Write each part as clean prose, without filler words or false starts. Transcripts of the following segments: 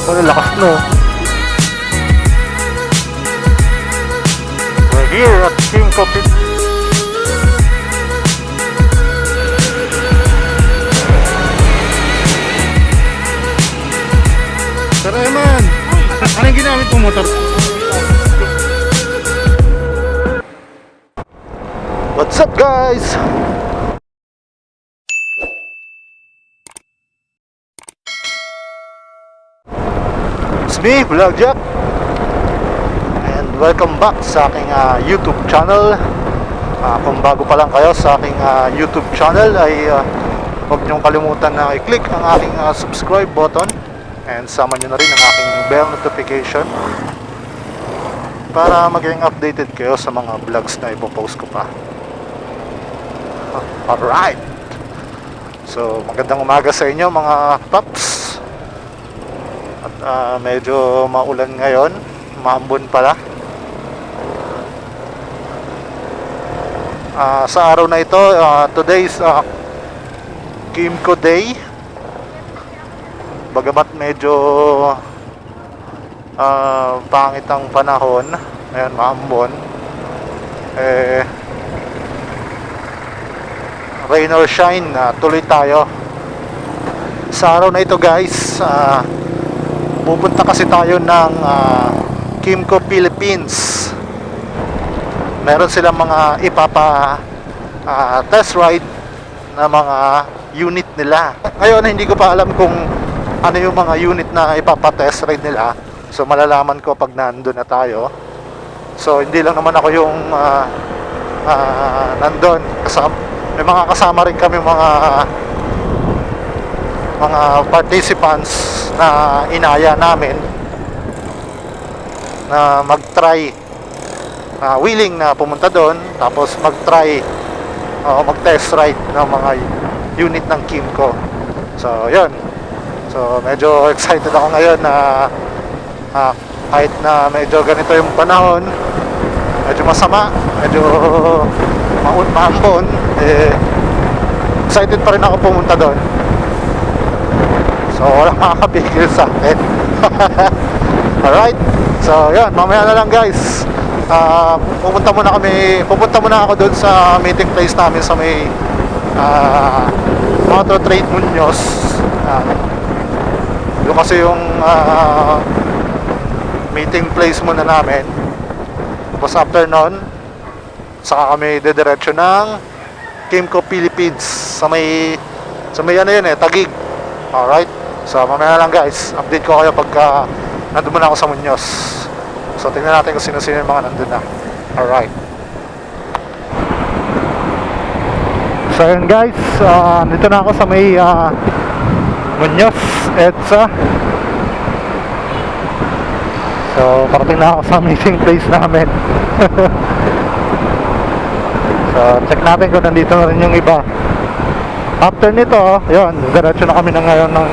Ano, lakas no. We're here at King Coffee. Tara naman. Ano yung ginamit mong motor? What's up guys? It's me, Vlog Jack, and welcome back sa aking YouTube channel. Kung bago pa lang kayo sa aking YouTube channel ay huwag niyong kalimutan na i-click ang aking subscribe button and sama niyo na rin ang aking bell notification para maging updated kayo sa mga vlogs na ipopost ko pa. Alright, so magandang umaga sa inyo mga paps. At medyo maulan ngayon, maambon pala. Sa araw na ito, today is Kimco Day. Bagamat medyo pangit ang panahon, ngayon maambon, rain or shine, tuloy tayo. Sa araw na ito guys, pupunta kasi tayo ng Kimco Philippines. Meron silang mga test ride na mga unit nila. Ngayon hindi ko pa alam kung ano yung mga unit na ipapa-test ride nila. So malalaman ko pag nandun na tayo. So hindi lang naman ako yung nandun. May mga kasama rin kami mga participants na inaya namin na mag-try, willing na pumunta doon, tapos mag-try o mag-test ride ng mga unit ng Kimco. So yun, so medyo excited ako ngayon na kahit na medyo ganito yung panahon, medyo masama, medyo maambon, excited pa rin ako pumunta doon. So walang makakapigil sa akin. Alright, so yun, mamaya na lang guys. Pupunta muna ako doon sa meeting place namin sa may Motor Trade Muñoz. Doon kasi yung meeting place muna namin. Tapos after nun, saka kami dediretso ng Kimco Philippines sa may ano yun Taguig. Alright, so mamaya na lang guys, update ko kayo pagka nandun muna ako sa Muñoz. So tingnan natin kung sino-sino yung mga nandun na. Alright, so yun guys, dito na ako sa may Muñoz, EDSA. So parating na ako sa meeting place namin. So check natin kung nandito na rin yung iba. After nito, yun, diretso na kami na ngayon ng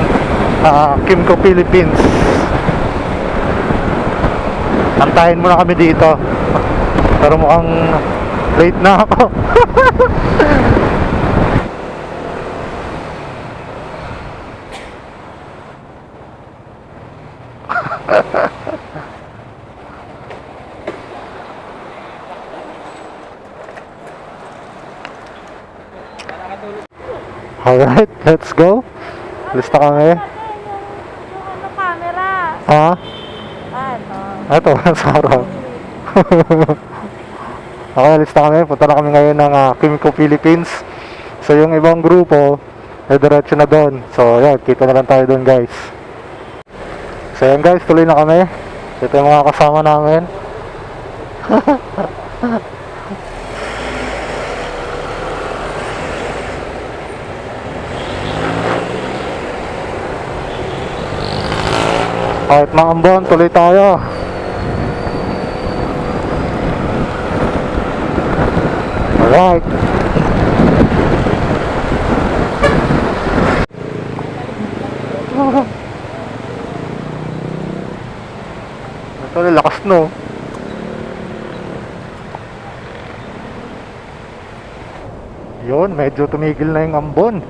Kimco Philippines. Antayin muna kami dito. Pero mukhang late na ako. Alright, let's go. Lista kami. Ano camera? Ha? Ito. Ito, sa harap. Okay, lista kami. Punta na kami ngayon ng Kimco Philippines. So yung ibang grupo ay diretso na doon. So yan, kita na lang tayo doon guys. So yan guys, tuloy na kami. Ito yung mga kasama namin. Kahit maambon, tuloy tayo. Alright. Ito, lakas no. Yun, medyo tumigil na yung ambon.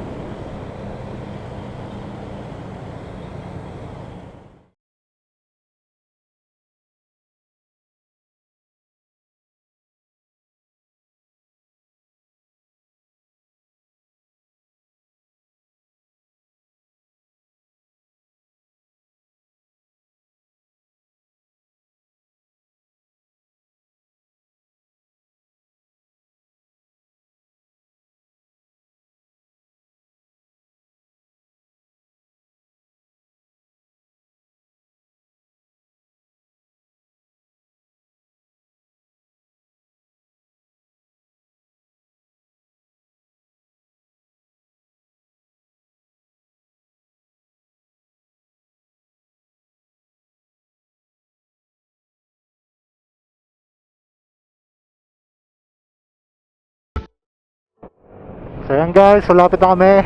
So yan guys, malapit na kami.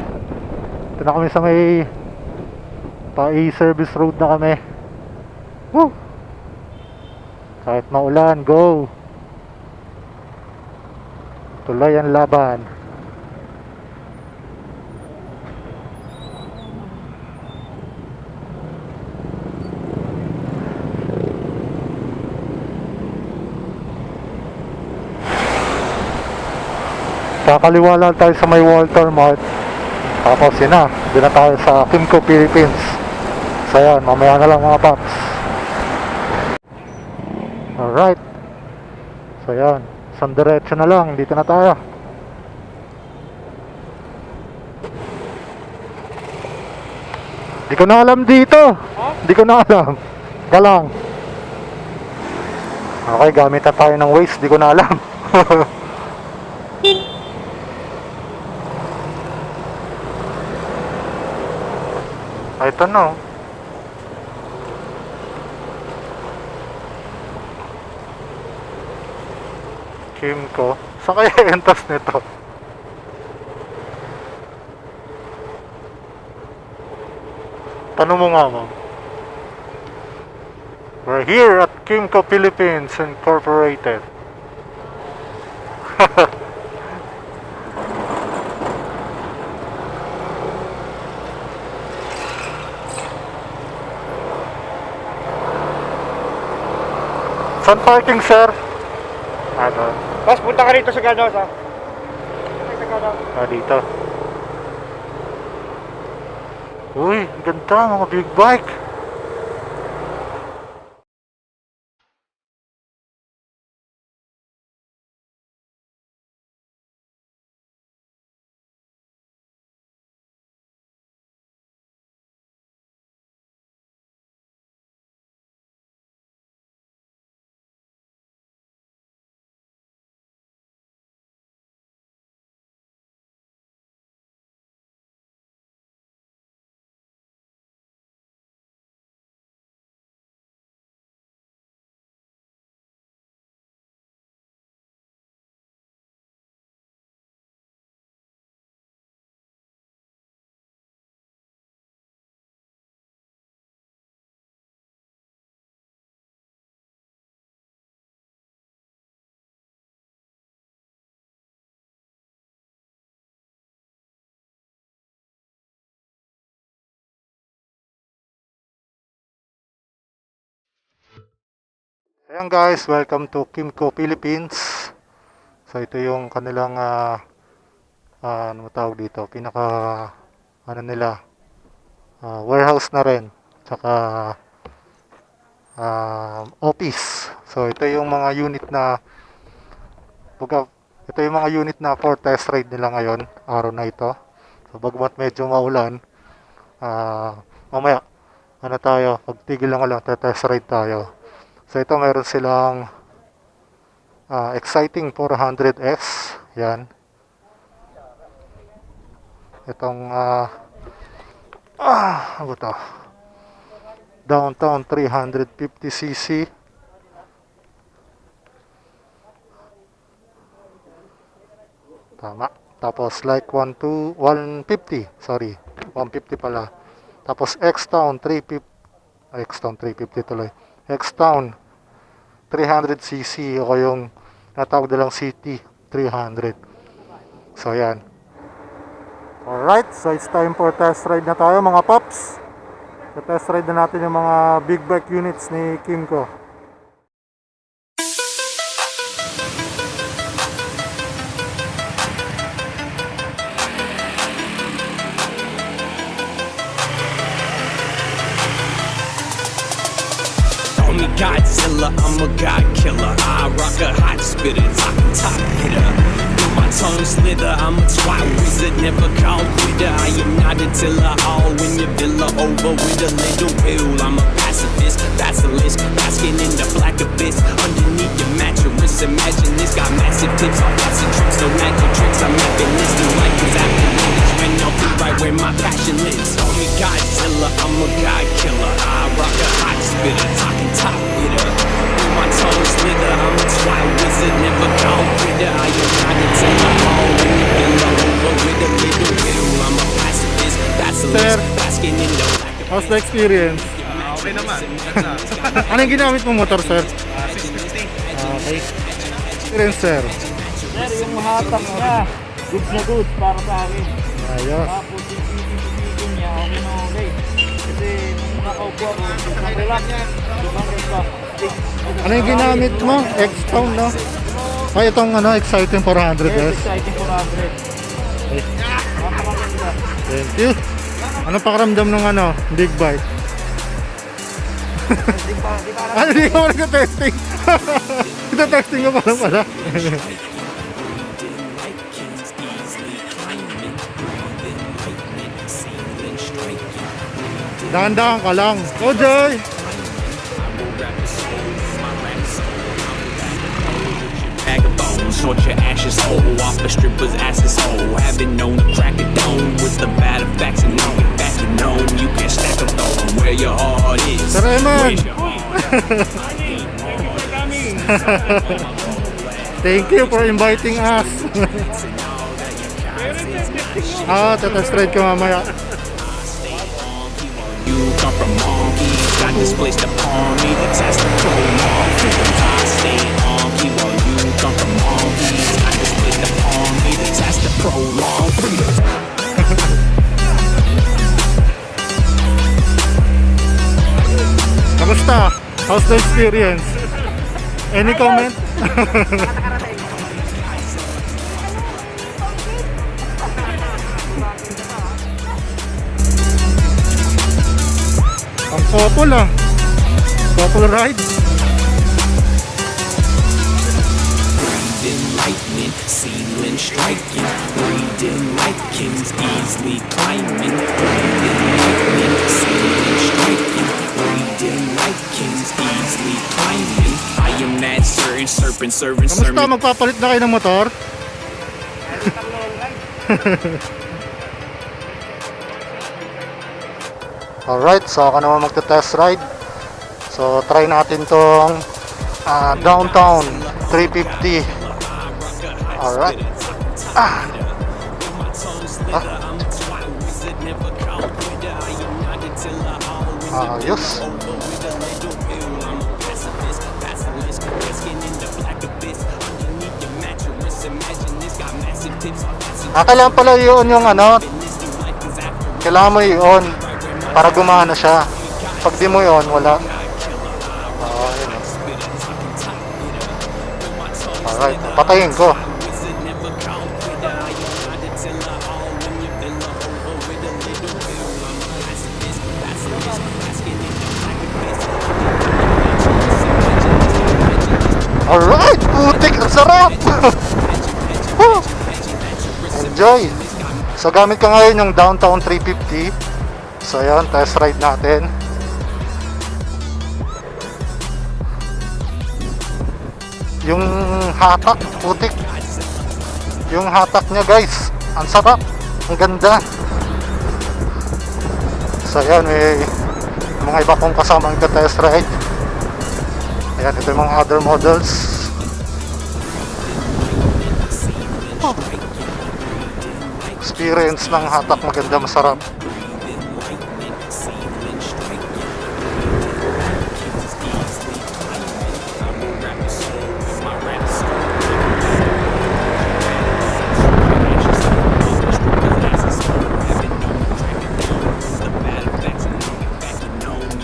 Ito na kami sa may pa-service road na kami. Woo! Kahit maulan, go! Tuloy ang laban. Kakaliwa lang tayo sa may Walter Mart. Tapos yun na, doon na tayo sa Kimco Philippines. So yan, mamaya na lang mga paps. Alright. So yan, isang diretso na lang, dito na tayo. Di ko na alam dito. Di ko na alam. Galang. Okay, gamit na tayo ng Waze, di ko na alam. Ay, ito no. Kimco. Saan kaya entas nito? Tanong mo nga mo. We're here at Kimco Philippines Incorporated. Saan parking, sir? Ano? Boss, punta ka rito sa Ganos, ha? Sa Ganos. Dito. Uy, ang ganda, mga big bike. Ayan guys, welcome to Kimco Philippines. So ito yung kanilang ano tawag dito, pinaka ano nila, warehouse na rin, tsaka office. So ito yung mga unit na ito yung mga unit na for test ride nila ngayon, araw na ito. So bagmat medyo maulan, mamaya ano tayo, pagtigil lang lang, test ride tayo. So ito meron silang exciting 400S. Yan. Itong ano to? Downtown 350cc. Tama. Tapos like 150, sorry. 150 pala. Tapos X-Town 350. X-Town 350 tuloy. X-Town 300cc o yung natawag nilang City 300. So yan. Alright, so it's time for test ride na tayo mga paps. So test ride na natin yung mga big bike units ni Kimco. Me Godzilla, I'm a god killer. I rock a hot spitter, top hitter. My tongue slither, I'm a twat wizard, never call quitter. I am not until I all when your villa over with a little pill. I'm a pacifist, basilisk, basking in the black abyss. Underneath your mattress, imagine this. Got massive tips, all lots of tricks, no magic tricks. I'm mapping this, the life is after minutes. When I'll be right where my passion lives. Call me Godzilla, I'm a god killer. I rock a hot spitter, talking top hitter. With my tongue slither, I'm a twat wizard, never call quitter. I am not until I all when you feel over with sir. Basking in the How's the experience? Okay naman. Anong ginamit mo motor, sir? 650. Okay. Experience, sir. Sir, yung hatak niya, goods na goods para sa akin. Ayos. Tapos yung pipipitin niya, okay na okay. Kasi nung nakaupo ako, relax, lumangin pa. Ano yung ginamit mo? X-Town, no? Ay, itong ano, Exciting 400S. Yes, exciting 400. Napakaganda. Thank you. Anong pakiramdam ng ano, big bike? Ano, hindi ka wala ka-testing? Ito testing ko pa lang pala. Dahan-dahan ka lang. Oh, Joy! bag of bones, snort your ashes whole off the stripper's asses hole. Having known to crack it down with the bad effects and now get back to know you can stack a bone where your heart is. Sir Raymond! Where's your heart? Thank you for inviting us. Test ride ka mamaya. You come from monkeys, got this place to pawn me. The test to prolong freedom. I stay on key while you come from monkeys, got this place to pawn me. The test to prolong freedom. Kamusta? How's the experience? Any comment? Ang couple ah. Couple ride. Breathing lightning, ceiling striking. Breathing like kings, easily climbing. Breathing lightning, ceiling striking. Breathing like kings, easily climbing. I am that certain serpent serving Kamusta? sermon. Magpapalit na kayo ng motor? Alright, so ako naman magta-test ride. So try natin tong Downtown 350. Alright. Ayos. Kailangan pala yun yung ano, kailangan mo yun para gumana siya. Pag di mo yun, wala. Yun. Alright, patayin ko. Alright, putik, ang sarap! Woo! Enjoy! So gamit ko ngayon yung Downtown 350. So yun, test ride natin. Yung hatak, putik. Yung hatak niya guys, ang sarap, ang ganda. So yan, may mga iba kong kasamang test ride. Ayan, ito yung mga other models. Experience ng hatak, maganda, masarap.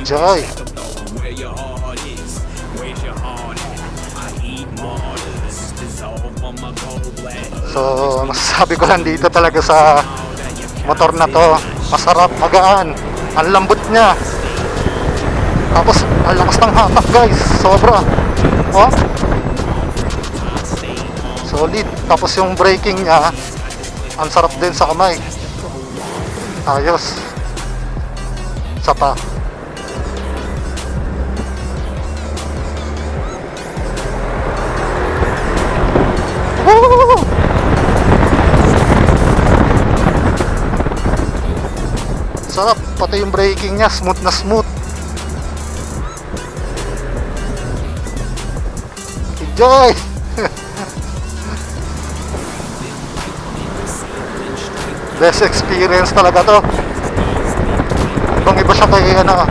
Joy! Where your heart is, where's your heart at? I eat martyrs, dissolve on my cold blast. So, masasabi ko lang dito talaga sa motor na to, masarap, magaan, ang lambot niya. Tapos, ang lakas ng hatak guys, sobra. Oh, solid. Tapos yung braking niya, ang sarap din sa kamay. Ayos. Isa pa. Woo! Sarap, pati yung braking niya, smooth na smooth. Enjoy! Best experience talaga to. Ibang iba siya kay ano,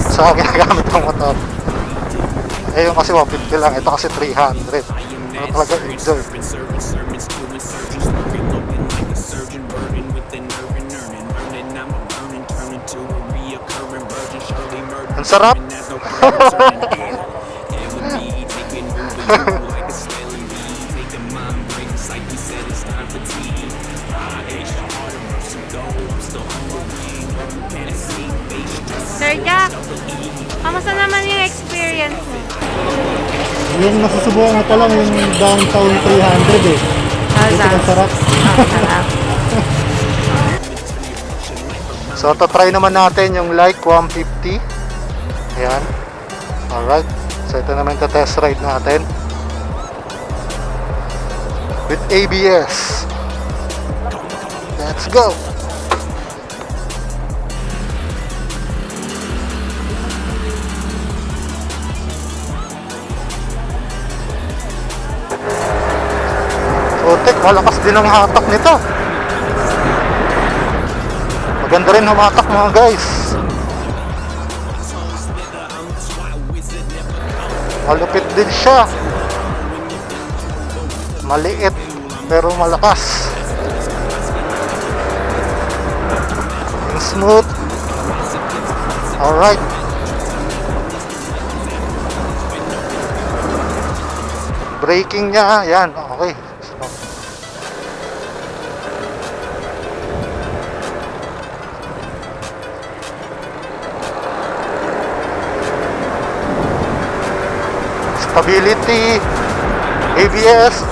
sa ginagamit ng motor. Eh yung kasi 150 lang, ito kasi 300. Ano talaga enjoy. Ang sarap! Sir Jack, kamusta naman yung experience mo? Yung nasusubukan ko pa lang yung downtown 300 eh. Ito ang sarap. Sarap. So, try naman natin yung like 150. Ayan. Alright. So, ito naman yung test ride natin. With ABS. Let's go! Sotek, malakas din ang hatak nito. Maganda rin humatak mga guys. Malupit din siya. Maliit pero malakas. Yung smooth. Alright. Braking niya, yan, okay. Stability, ABS,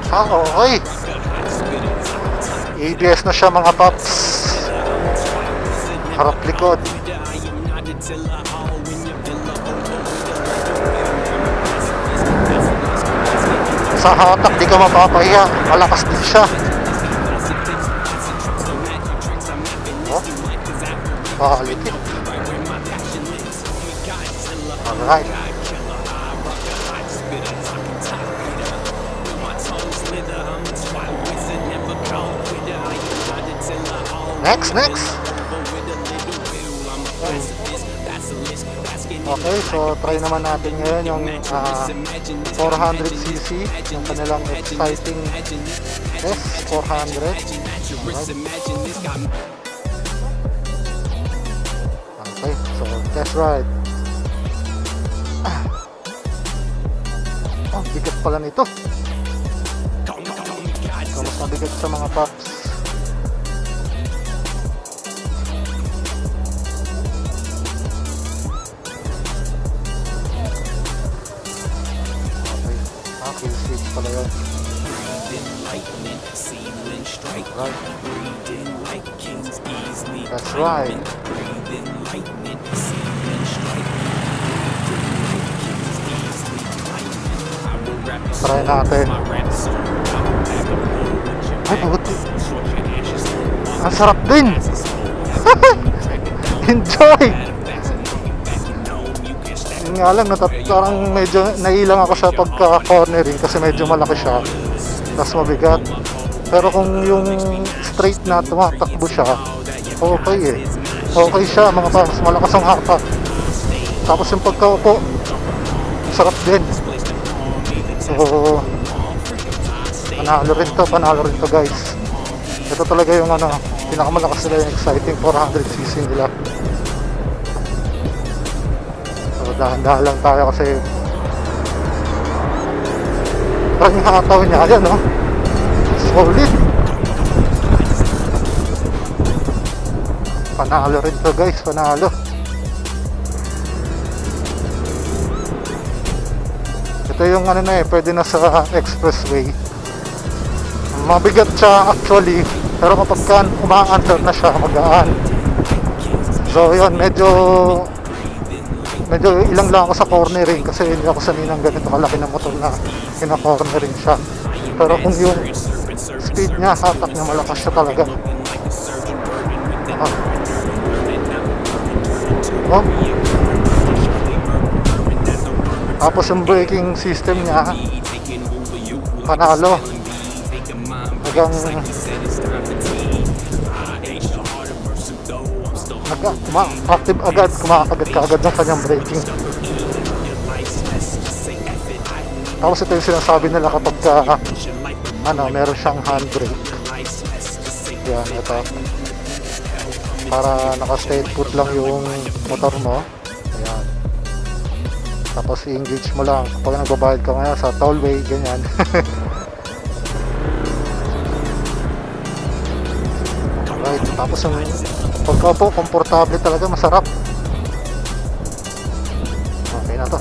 okay. ABS na siya mga paps. Harap likod. Sa hatak di ka mapapahiya, malakas din siya. Oh, quality. Alright. Next. Okay, so try naman natin ngayon yung 400cc, yung kanilang exciting S400. Okay, so test ride. Oh, bigat pala nito. So, mas mabigat sa mga paps. Kill switch pala yun. Right. That's right. Try natin. Ay, buti. Ang sarap din. Enjoy. Yun nga lang, parang medyo nailang ako siya pagka cornering kasi medyo malaki siya, tapos mabigat. Pero kung yung straight na tumatakbo siya, okay eh. Okay siya mga paps, malakas ang hatak. Tapos yung pagkaupo, sarap din. So, panalo rin to guys. Ito talaga yung pinakamalakas nila, yung exciting 400cc nila. Dahan-dahan lang tayo kasi parang yung hataw niya, ayan no, solid. Panalo rin to guys, panalo. Ito yung pwede na sa expressway. Mabigat siya actually, pero kapag umaandar na siya, magaan. So yun, medyo ilang lang ako sa cornering kasi hindi ako sanay ng ganito kalaki na motor na kina-cornering siya. Pero kung yung speed niya, hatak niya, malakas siya talaga. Oh. Tapos yung braking system niya, panalo. Hanggang active agad, kumakagat kaagad ng kanyang braking. Tapos ito yung sinasabi nila kapag meron siyang handbrake. Yan, ito. Para naka-stay put lang yung motor mo. Ayan. Tapos i-engage mo lang kapag nagbabayad ka ngayon sa tollway, ganyan. Right, tapos yung pagkaupo, komportable talaga, masarap. Okay na to.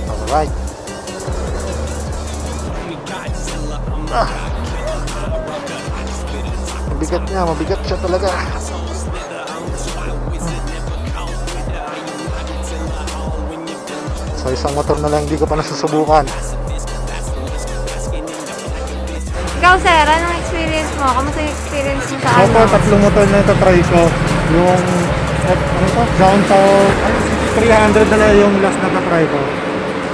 Alright. Mabigat siya talaga. So isang motor na lang hindi ko pa nasusubukan. Ikaw, sir, anong experience mo? Kamusta yung experience mo sa Ako, tatlong motor na ito try ko. Yung downtown 300 na lang yung last na try ko.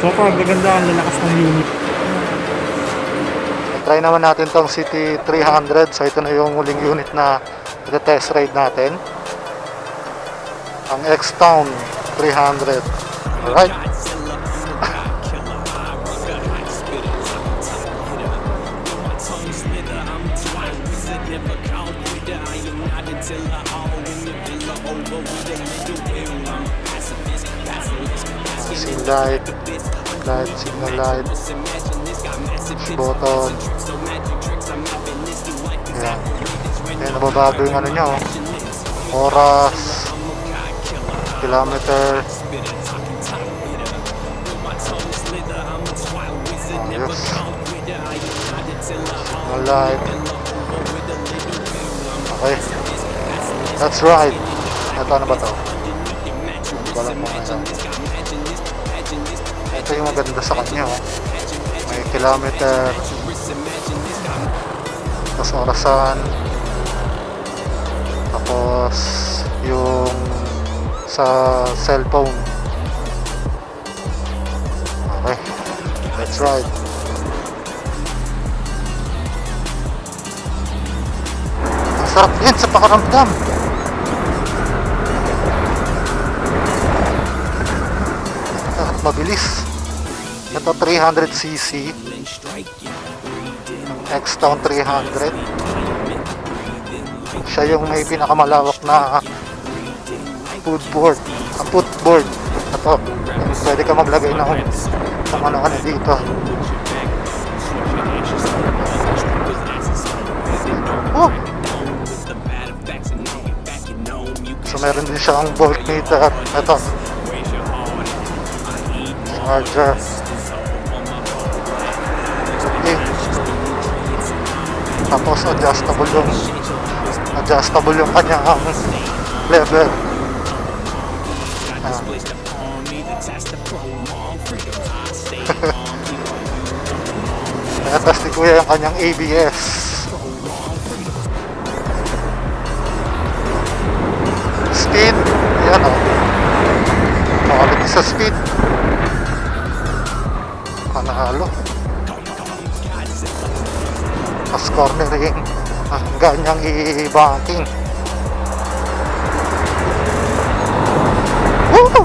So far, maganda ang lalakas ng unit. Try naman natin tong City 300. So ito na yung huling unit na test ride natin. Ang X-Town 300. Alright. Light, signal light, push button. Ayan. Ayan, nababago yung ano nyo. Oras, kilometer. Ayos. Signal light. Okay. That's right. Ito ano ba to? Hindi ko alam kung ano. Ito yung maganda sa kanya, oh. May kilometer, tapos orasan, tapos yung sa cellphone. Okay, that's right. Ang sarap yan sa pakaramdam. At mabilis. Ito 300cc X-Town 300. Siya yung may pinakamalawak na footboard. Ito, pwede ka maglagay ng ano dito. Oh! So meron din siyang voltmeter. Ito, charger. Okay. Tapos adjustable yung kanyang level. Natas ni Kuya yung kanyang ABS. Speed, yan o. Makalit sa speed. Panalo. Pas cornering, ang ganyang i-banking. Woo!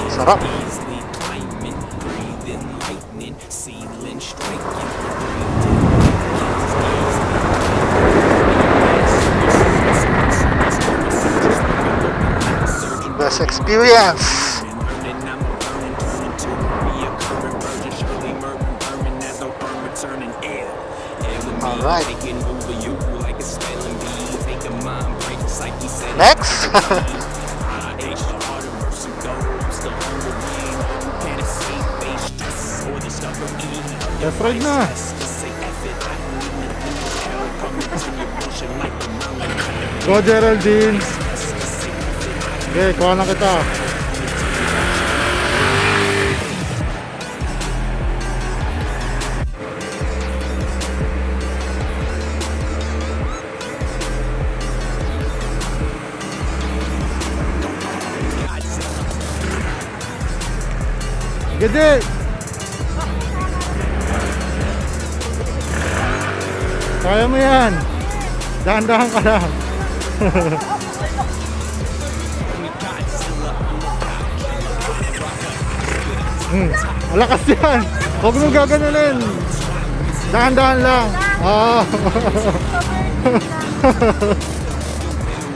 Sarap. Best experience. Alright. Next. Let's ride na. Go Geraldine. Okay, kuha na kita. Gede! Kaya mo yan. Dahan-dahan ka lang. Malakas yan. Huwag mong gaganunin. Dahan-dahan lang. Ah.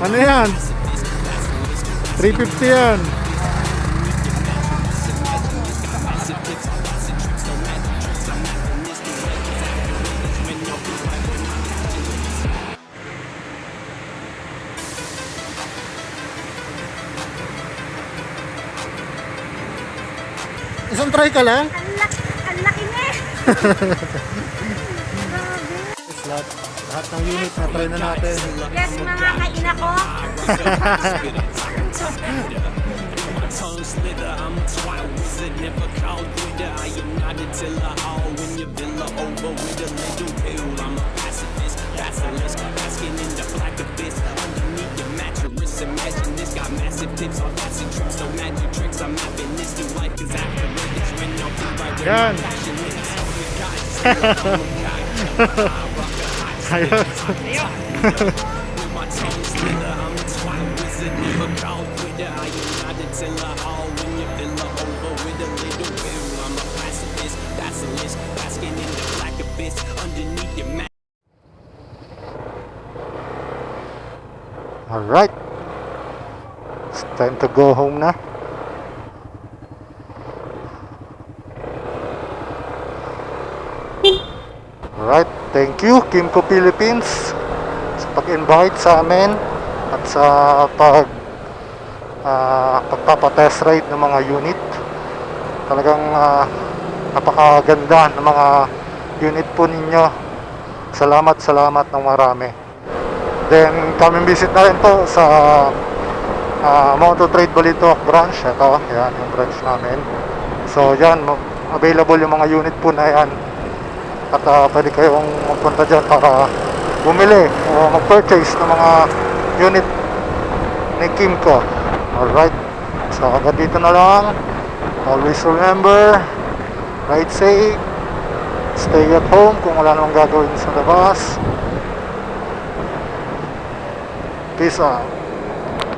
Ano yan? 350 yan. Isang try ka lang? Ang laki niya eh. Lahat ng unit na try na natin. Yes, mga kaina ko. Tongue slither, I'm a twat wizard, never called quitter. I am not until I all when your villa over with a little pill. I'm a pacifist, basilisk, basking in the black abyss. Underneath your mattress, imagine this got massive tips on acid trips, so magic tricks. I'm mapping this new life is after it's when I'll be right where Yan. my passion is. I'm a god, Ayos. with my tongue slither, I'm a twat wizard, never called quitter. I am not until I all when your villa over with a little pill. I'm a pacifist, basilisk, basking in the black abyss. Underneath your mat. Alright. It's time to go home na. Alright. Thank you, Kimco Philippines, sa pag-invite sa amin at sa pagpapatest ride ng mga unit. Talagang napakaganda ng mga unit po ninyo. Salamat ng marami. Then, coming visit na rin po sa Moto Trade Balitoc branch. Ito, yan yung branch namin. So, yan, available yung mga unit po na yan. At pwede kayong magpunta dyan para bumili o mag-purchase ng mga unit ni Kimco. Alright, so hanggang dito na lang. Always remember, ride safe, stay at home kung wala namang gagawin sa labas. Peace out.